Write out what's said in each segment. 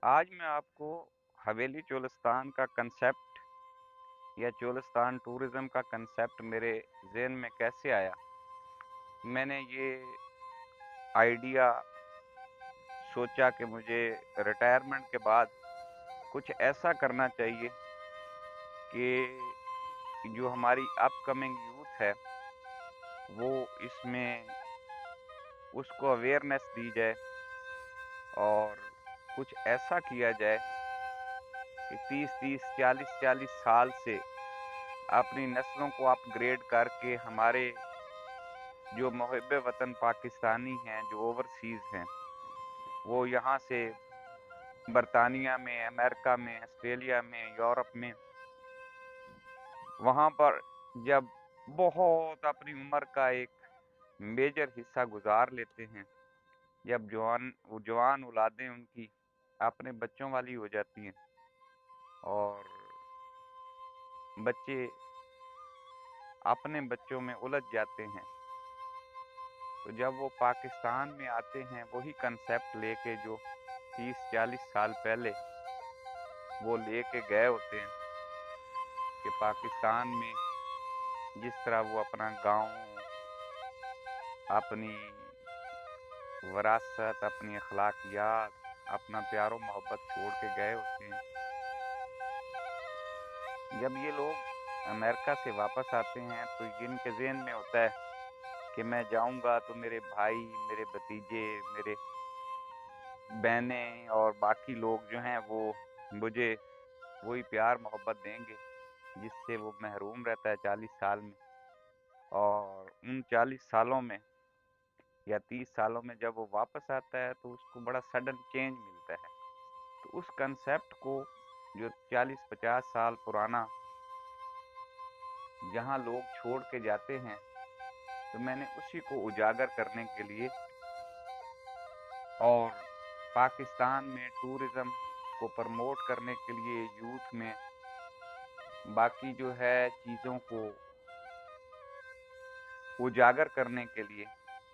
आज मैं आपको हवेली चोलिस्तान का कंसेप्ट या चोलिस्तान टूरिज़्म का कंसेप्ट मेरे ज़हन में कैसे आया। मैंने ये आइडिया सोचा कि मुझे रिटायरमेंट के बाद कुछ ऐसा करना चाहिए कि जो हमारी अपकमिंग यूथ है वो इसमें उसको अवेयरनेस दी जाए और कुछ ऐसा किया जाए कि 30-30, 40-40 साल से अपनी नस्लों को अपग्रेड करके हमारे जो मुहिब वतन पाकिस्तानी हैं जो ओवरसीज़ हैं वो यहाँ से बरतानिया में, अमेरिका में, ऑस्ट्रेलिया में, यूरोप में वहाँ पर जब बहुत अपनी उम्र का एक मेजर हिस्सा गुजार लेते हैं, जब जवान औलादें उनकी अपने बच्चों वाली हो जाती हैं और बच्चे अपने बच्चों में उलझ जाते हैं, तो जब वो पाकिस्तान में आते हैं वही कंसेप्ट लेके जो 30-40 साल पहले वो लेके गए होते हैं कि पाकिस्तान में जिस तरह वो अपना गांव, अपनी विरासत, अपनी अखलाकियात, अपना प्यारो मोहब्बत छोड़ के गए होते हैं, जब ये लोग अमेरिका से वापस आते हैं तो इनके ज़हन में होता है कि मैं जाऊंगा तो मेरे भाई, मेरे भतीजे, मेरे बहनें और बाकी लोग जो हैं वो मुझे वही प्यार मोहब्बत देंगे जिससे वो महरूम रहता है 40 साल में। और उन 40 सालों में या 30 सालों में जब वो वापस आता है तो उसको बड़ा सडन चेंज मिलता है। तो उस कंसेप्ट को जो 40-50 साल पुराना जहाँ लोग छोड़ के जाते हैं, तो मैंने उसी को उजागर करने के लिए और पाकिस्तान में टूरिज़्म को प्रमोट करने के लिए यूथ में बाकी जो है चीज़ों को उजागर करने के लिए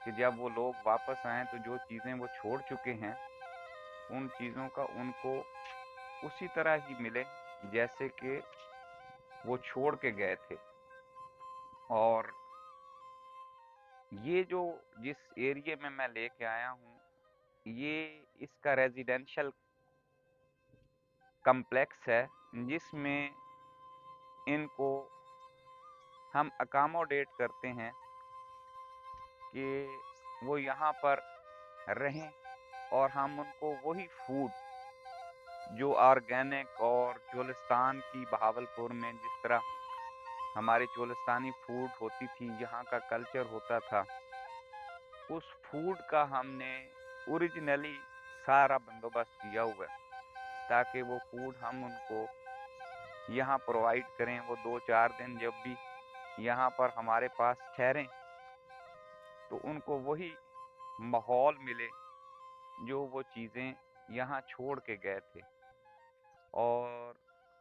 कि जब वो लोग वापस आएँ तो जो चीज़ें वो छोड़ चुके हैं, उन चीज़ों का उनको उसी तरह ही मिले जैसे कि वो छोड़ के गए थे। और ये जो जिस एरिया में मैं लेके आया हूँ, ये इसका रेजिडेंशियल कम्प्लेक्स है जिसमें इनको हम अकोमोडेट करते हैं कि वो यहाँ पर रहें और हम उनको वही फूड जो ऑर्गेनिक और चोलिस्तान की बहावलपुर में जिस तरह हमारी चोलिस्तानी फूड होती थी, यहाँ का कल्चर होता था, उस फूड का हमने ओरिजिनली सारा बंदोबस्त किया हुआ है ताकि वो फूड हम उनको यहाँ प्रोवाइड करें। वो 2-4 दिन जब भी यहाँ पर हमारे पास ठहरें तो उनको वही माहौल मिले जो वो चीज़ें यहाँ छोड़ के गए थे और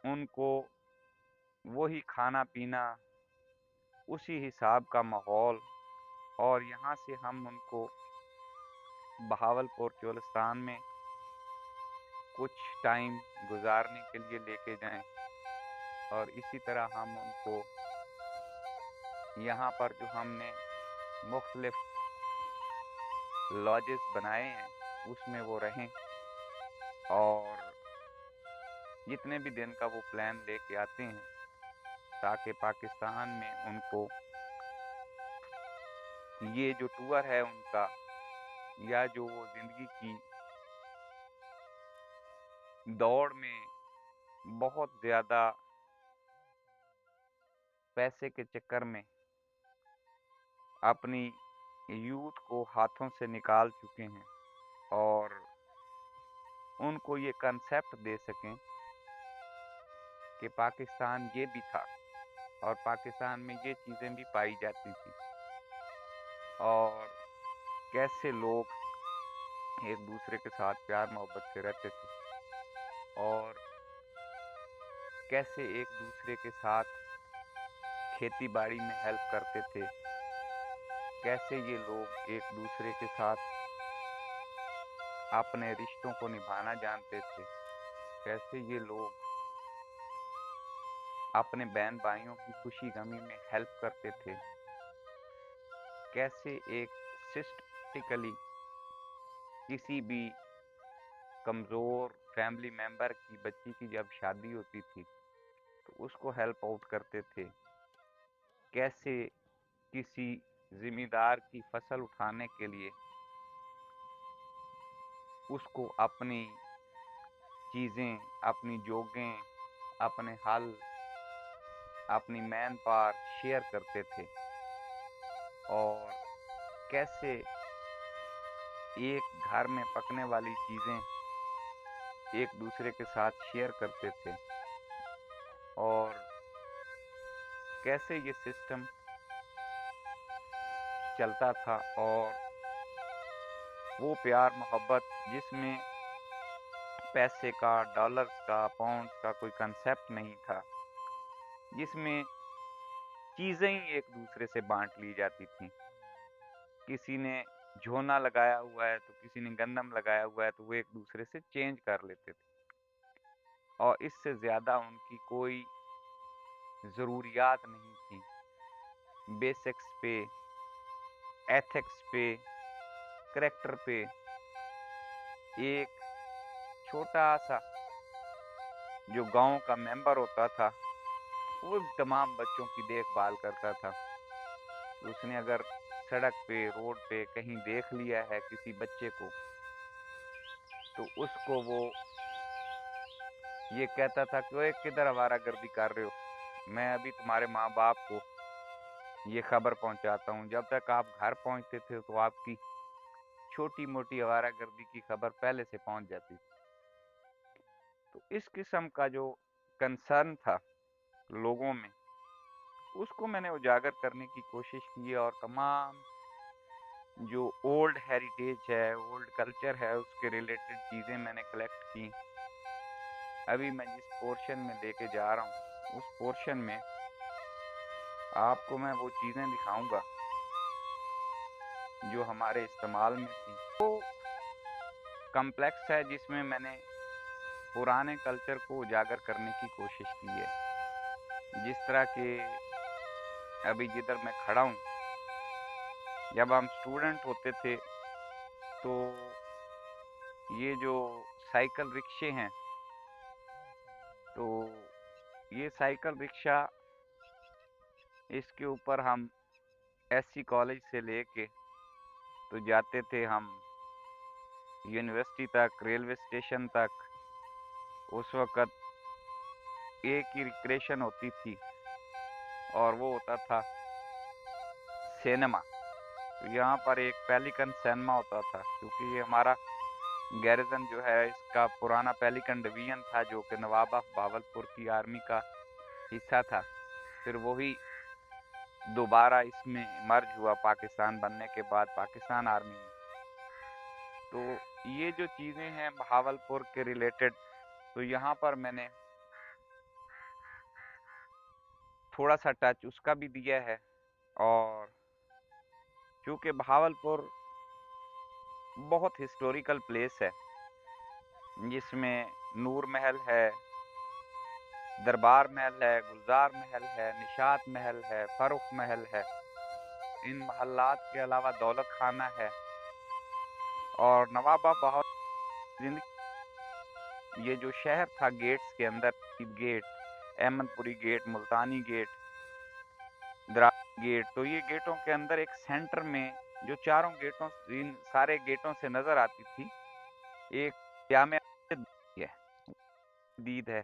उनको वही खाना पीना, उसी हिसाब का माहौल। और यहाँ से हम उनको बहावलपुर चोलिस्तान में कुछ टाइम गुजारने के लिए लेके जाएं और इसी तरह हम उनको यहाँ पर जो हमने मुख्तलिफ लॉजेस बनाए हैं उसमें वो रहें और जितने भी दिन का वो प्लान लेके आते हैं ताकि पाकिस्तान में उनको ये जो टूर है उनका या जो वो ज़िंदगी की दौड़ में बहुत ज़्यादा पैसे के चक्कर में अपनी यूथ को हाथों से निकाल चुके हैं और उनको ये कंसेप्ट दे सकें कि पाकिस्तान ये भी था और पाकिस्तान में ये चीज़ें भी पाई जाती थी और कैसे लोग एक दूसरे के साथ प्यार मोहब्बत से रहते थे और कैसे एक दूसरे के साथ खेती बाड़ी में हेल्प करते थे, कैसे ये लोग एक दूसरे के साथ अपने रिश्तों को निभाना जानते थे, कैसे ये लोग अपने बहन भाइयों की खुशी गमी में हेल्प करते थे, कैसे एक सिस्टमैटिकली किसी भी कमज़ोर फैमिली मेंबर की बच्ची की जब शादी होती थी तो उसको हेल्प आउट करते थे, कैसे किसी जिम्मेदार की फसल उठाने के लिए उसको अपनी चीज़ें, अपनी जोगें, अपने हल, अपनी मैन पावर शेयर करते थे, और कैसे एक घर में पकने वाली चीज़ें एक दूसरे के साथ शेयर करते थे, और कैसे ये सिस्टम चलता था। और वो प्यार मोहब्बत जिसमें पैसे का, डॉलर्स का, पाउंड्स का कोई कंसेप्ट नहीं था, जिसमें चीज़ें ही एक दूसरे से बांट ली जाती थी। किसी ने झोना लगाया हुआ है तो किसी ने गंदम लगाया हुआ है तो वो एक दूसरे से चेंज कर लेते थे, और इससे ज़्यादा उनकी कोई ज़रूरियात नहीं थी। बेसिक्स पे, एथिक्स पे, करेक्टर पे एक छोटा सा जो गांव का मेंबर होता था वो तमाम बच्चों की देखभाल करता था। तो उसने अगर सड़क पे, रोड पे कहीं देख लिया है किसी बच्चे को तो उसको वो ये कहता था कि ओए किधर आवारागर्दी कर रहे हो, मैं अभी तुम्हारे माँ बाप को ये खबर पहुंचाता हूँ। जब तक आप घर पहुंचते थे तो आपकी छोटी मोटी आवारागर्दी की खबर पहले से पहुंच जाती थी। तो इस किस्म का जो कंसर्न था लोगों में, उसको मैंने उजागर करने की कोशिश की है, और तमाम जो ओल्ड हेरिटेज है, ओल्ड कल्चर है, उसके रिलेटेड चीज़ें मैंने कलेक्ट की। अभी मैं जिस पोर्शन में लेके जा रहा हूँ उस पोर्शन में आपको मैं वो चीज़ें दिखाऊंगा जो हमारे इस्तेमाल में थी। वो कम्प्लेक्स है जिसमें मैंने पुराने कल्चर को उजागर करने की कोशिश की है। जिस तरह के अभी जिधर मैं खड़ा हूँ, जब हम स्टूडेंट होते थे तो ये जो साइकिल रिक्शे हैं, तो ये साइकिल रिक्शा, इसके ऊपर हम एससी कॉलेज से लेके तो जाते थे हम यूनिवर्सिटी तक, रेलवे स्टेशन तक। उस वक़्त एक ही रिक्रेशन होती थी और वो होता था सिनेमा। तो यहाँ पर एक पेलिकन सिनेमा होता था, क्योंकि ये हमारा गैरिजन जो है इसका पुराना पेलिकन डिवीजन था जो कि नवाब ऑफ भावलपुर की आर्मी का हिस्सा था। फिर वही दोबारा इसमें मर्ज हुआ पाकिस्तान बनने के बाद पाकिस्तान आर्मी में। तो ये जो चीज़ें हैं बहावलपुर के रिलेटेड, तो यहाँ पर मैंने थोड़ा सा टच उसका भी दिया है। और चूँकि बहावलपुर बहुत हिस्टोरिकल प्लेस है जिसमें नूर महल है, दरबार महल है, गुलजार महल है, निशात महल है, फरुख महल है। इन महल्लात के अलावा दौलत खाना है, और नवाबा बहुत ये जो शहर था गेट्स के अंदर, गेट, अहमदपुरी गेट, मुल्तानी गेट, द्रास गेट, तो ये गेटों के अंदर एक सेंटर में जो चारों गेटों, इन सारे गेटों से नजर आती थी एक जामिया मस्जिद है, दीद है।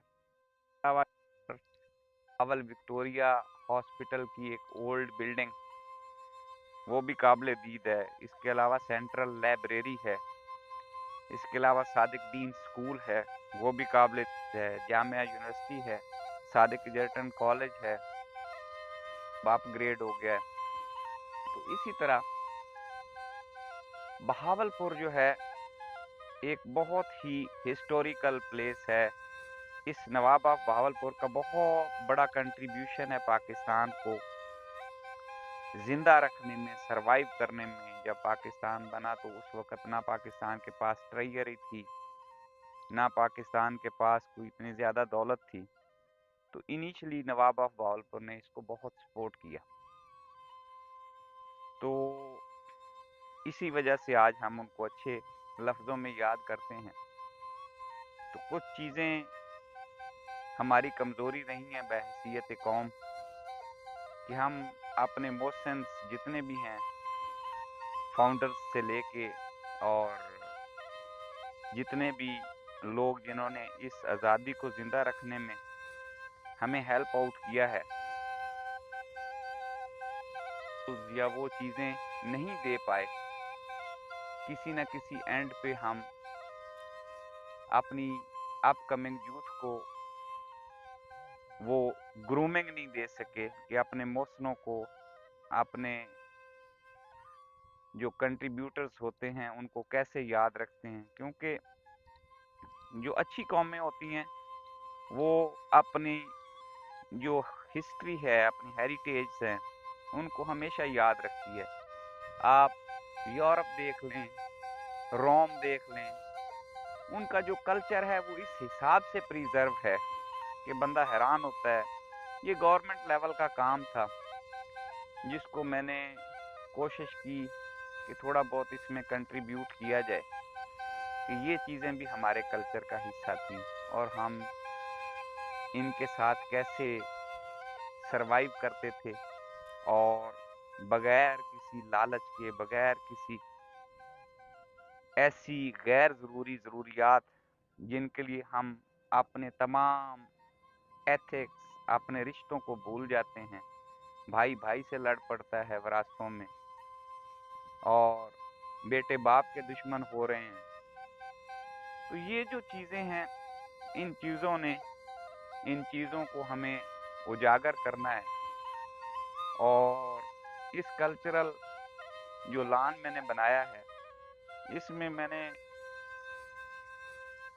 अवल विक्टोरिया हॉस्पिटल की एक ओल्ड बिल्डिंग, वो भी काबिल दीद है। इसके अलावा सेंट्रल लाइब्रेरी है। इसके अलावा सादिक दीन स्कूल है, वो भी काबिल है। जामिया यूनिवर्सिटी है, सादिक एजर्टन कॉलेज है, अपग्रेड हो गया है। तो इसी तरह बहावलपुर जो है एक बहुत ही हिस्टोरिकल प्लेस है। इस नवाब ऑफ बहावलपुर का बहुत बड़ा कंट्रीब्यूशन है पाकिस्तान को जिंदा रखने में, सरवाइव करने में। जब पाकिस्तान बना तो उस वक़्त ना पाकिस्तान के पास ट्रेजरी थी, ना पाकिस्तान के पास कोई इतनी ज़्यादा दौलत थी। तो इनिशियली नवाब ऑफ बहावलपुर ने इसको बहुत सपोर्ट किया। तो इसी वजह से आज हम उनको अच्छे लफ्ज़ों में याद करते हैं। तो कुछ चीज़ें हमारी कमज़ोरी नहीं है बहैसियत कौम कि हम अपने इमोशंस जितने भी हैं फाउंडर्स से लेके और जितने भी लोग जिन्होंने इस आज़ादी को ज़िंदा रखने में हमें हेल्प आउट किया है, या वो चीज़ें नहीं दे पाए, किसी न किसी एंड पे हम अपनी अपकमिंग यूथ को वो ग्रूमिंग नहीं दे सके कि अपने इमोशनों को, अपने जो कंट्रीब्यूटर्स होते हैं उनको कैसे याद रखते हैं। क्योंकि जो अच्छी कौमें होती हैं वो अपनी जो हिस्ट्री है, अपनी हेरिटेज है, उनको हमेशा याद रखती है। आप यूरोप देख लें, रोम देख लें, उनका जो कल्चर है वो इस हिसाब से प्रिजर्व है कि बंदा हैरान होता है। ये गवर्नमेंट लेवल का काम था जिसको मैंने कोशिश की कि थोड़ा बहुत इसमें कंट्रीब्यूट किया जाए कि ये चीज़ें भी हमारे कल्चर का हिस्सा थी और हम इनके साथ कैसे सरवाइव करते थे और बगैर किसी लालच के, बगैर किसी ऐसी गैर ज़रूरी ज़रूरियात जिनके लिए हम अपने तमाम एथिक्स, अपने रिश्तों को भूल जाते हैं। भाई भाई से लड़ पड़ता है विरासतों में और बेटे बाप के दुश्मन हो रहे हैं। तो ये जो चीज़ें हैं, इन चीज़ों को हमें उजागर करना है। और इस कल्चरल जो लॉन मैंने बनाया है, इसमें मैंने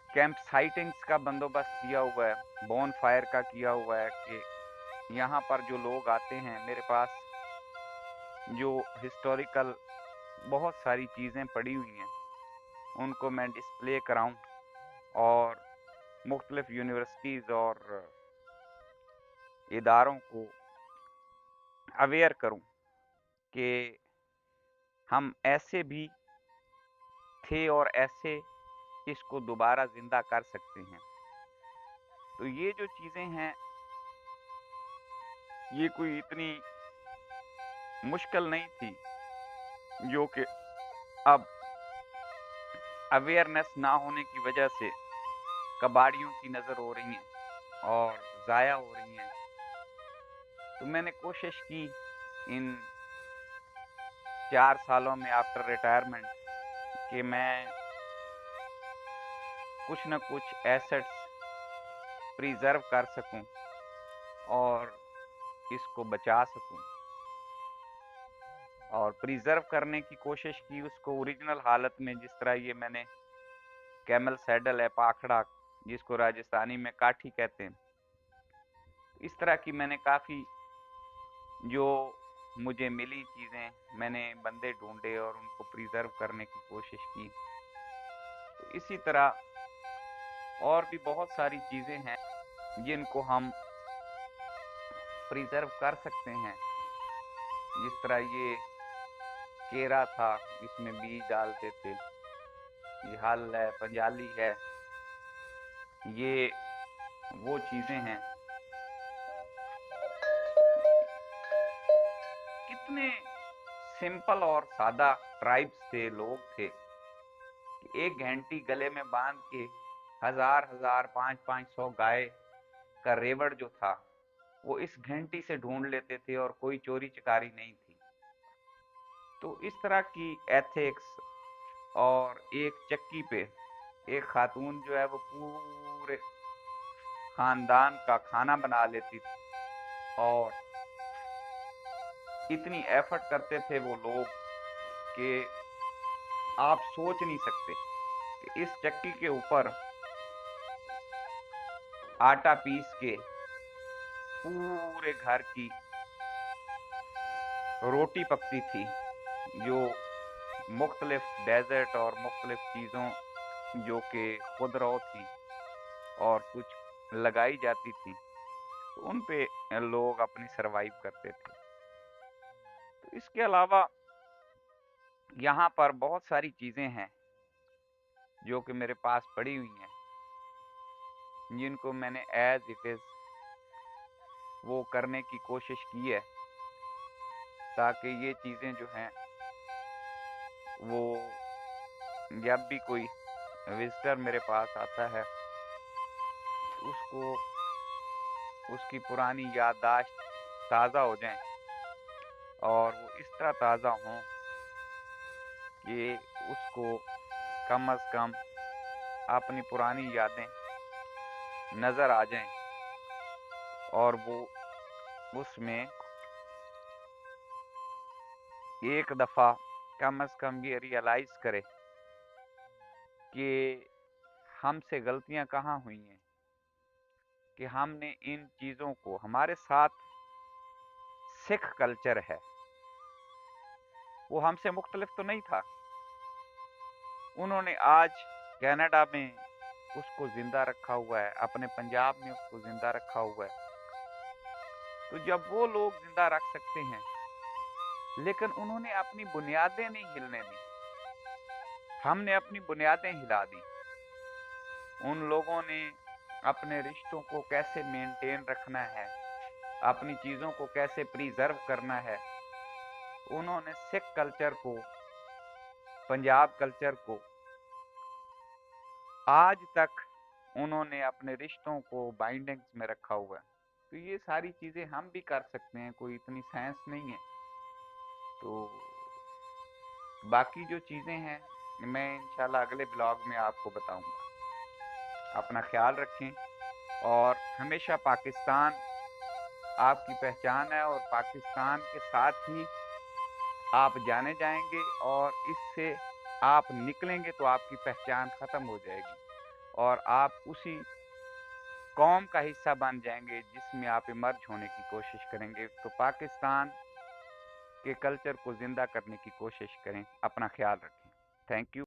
कैंप साइटिंग्स का बंदोबस्त किया हुआ है, बोन फायर का किया हुआ है कि यहाँ पर जो लोग आते हैं, मेरे पास जो हिस्टोरिकल बहुत सारी चीज़ें पड़ी हुई हैं उनको मैं डिस्प्ले कराऊं और मुख्तलिफ यूनिवर्सिटीज़ और इदारों को अवेयर करूं कि हम ऐसे भी थे और ऐसे इसको दोबारा ज़िंदा कर सकते हैं। तो ये जो चीज़ें हैं ये कोई इतनी मुश्किल नहीं थी, जो कि अब अवेयरनेस ना होने की वजह से कबाड़ियों की नज़र हो रही हैं और ज़ाया हो रही हैं। तो मैंने कोशिश की इन 4 सालों में आफ्टर रिटायरमेंट कि मैं कुछ न कुछ एसेट्स प्रिजर्व कर सकूं और इसको बचा सकूं और प्रिजर्व करने की कोशिश की उसको ओरिजिनल हालत में, जिस तरह ये मैंने कैमल सैडल है, पाखड़ा जिसको राजस्थानी में काठी कहते हैं, इस तरह की मैंने काफ़ी जो मुझे मिली चीज़ें मैंने बंदे ढूंढे और उनको प्रिजर्व करने की कोशिश की। तो इसी तरह और भी बहुत सारी चीज़ें हैं जिनको हम प्रिजर्व कर सकते हैं। जिस तरह ये केरा था, इसमें बीज डालते थे, ये हल है, पंजाली है, ये वो चीज़ें हैं। कितने सिंपल और सादा ट्राइब्स थे, लोग थे कि एक घंटी गले में बांध के हजार हजार 500-500 गाय का रेवड़ जो था वो इस घंटी से ढूंढ लेते थे और कोई चोरी चकारी नहीं थी। तो इस तरह की एथिक्स, और एक चक्की पे एक खातून जो है वो पूरे खानदान का खाना बना लेती थी और इतनी एफर्ट करते थे वो लोग कि आप सोच नहीं सकते कि इस चक्की के ऊपर आटा पीस के पूरे घर की रोटी पकती थी, जो मुख्तलिफ डेजर्ट और मुख्तलिफ चीज़ों जो कि खुदरौ थी और कुछ लगाई जाती थी, तो उन पे लोग अपनी सरवाइव करते थे। तो इसके अलावा यहाँ पर बहुत सारी चीज़ें हैं जो कि मेरे पास पड़ी हुई हैं, जिनको मैंने एज इट इज़ वो करने की कोशिश की है, ताकि ये चीज़ें जो हैं वो जब भी कोई विजिटर मेरे पास आता है तो उसको उसकी पुरानी याददाश्त ताज़ा हो जाएं, और वो इस तरह ताज़ा हों कि उसको कम अज़ कम अपनी पुरानी यादें नज़र आ जाएं, और वो उसमें एक दफ़ा कम अज़ कम ये रियलाइज़ करे कि हमसे गलतियां कहाँ हुई हैं, कि हमने इन चीज़ों को, हमारे साथ सिख कल्चर है, वो हमसे मुख्तलिफ तो नहीं था। उन्होंने आज कनाडा में उसको ज़िंदा रखा हुआ है, अपने पंजाब में उसको ज़िंदा रखा हुआ है। तो जब वो लोग ज़िंदा रख सकते हैं, लेकिन उन्होंने अपनी बुनियादें नहीं हिलने दी, हमने अपनी बुनियादें हिला दी। उन लोगों ने अपने रिश्तों को कैसे मेंटेन रखना है, अपनी चीज़ों को कैसे प्रिजर्व करना है, उन्होंने सिख कल्चर को, पंजाब कल्चर को आज तक उन्होंने अपने रिश्तों को बाइंडिंग्स में रखा हुआ है। तो ये सारी चीज़ें हम भी कर सकते हैं, कोई इतनी साइंस नहीं है। तो बाकी जो चीज़ें हैं मैं इंशाल्लाह अगले ब्लॉग में आपको बताऊंगा। अपना ख्याल रखें, और हमेशा पाकिस्तान आपकी पहचान है, और पाकिस्तान के साथ ही आप जाने जाएंगे, और इससे आप निकलेंगे तो आपकी पहचान ख़त्म हो जाएगी, और आप उसी कौम का हिस्सा बन जाएंगे जिसमें आप इमर्ज होने की कोशिश करेंगे। तो पाकिस्तान के कल्चर को ज़िंदा करने की कोशिश करें। अपना ख्याल रखें। Thank you.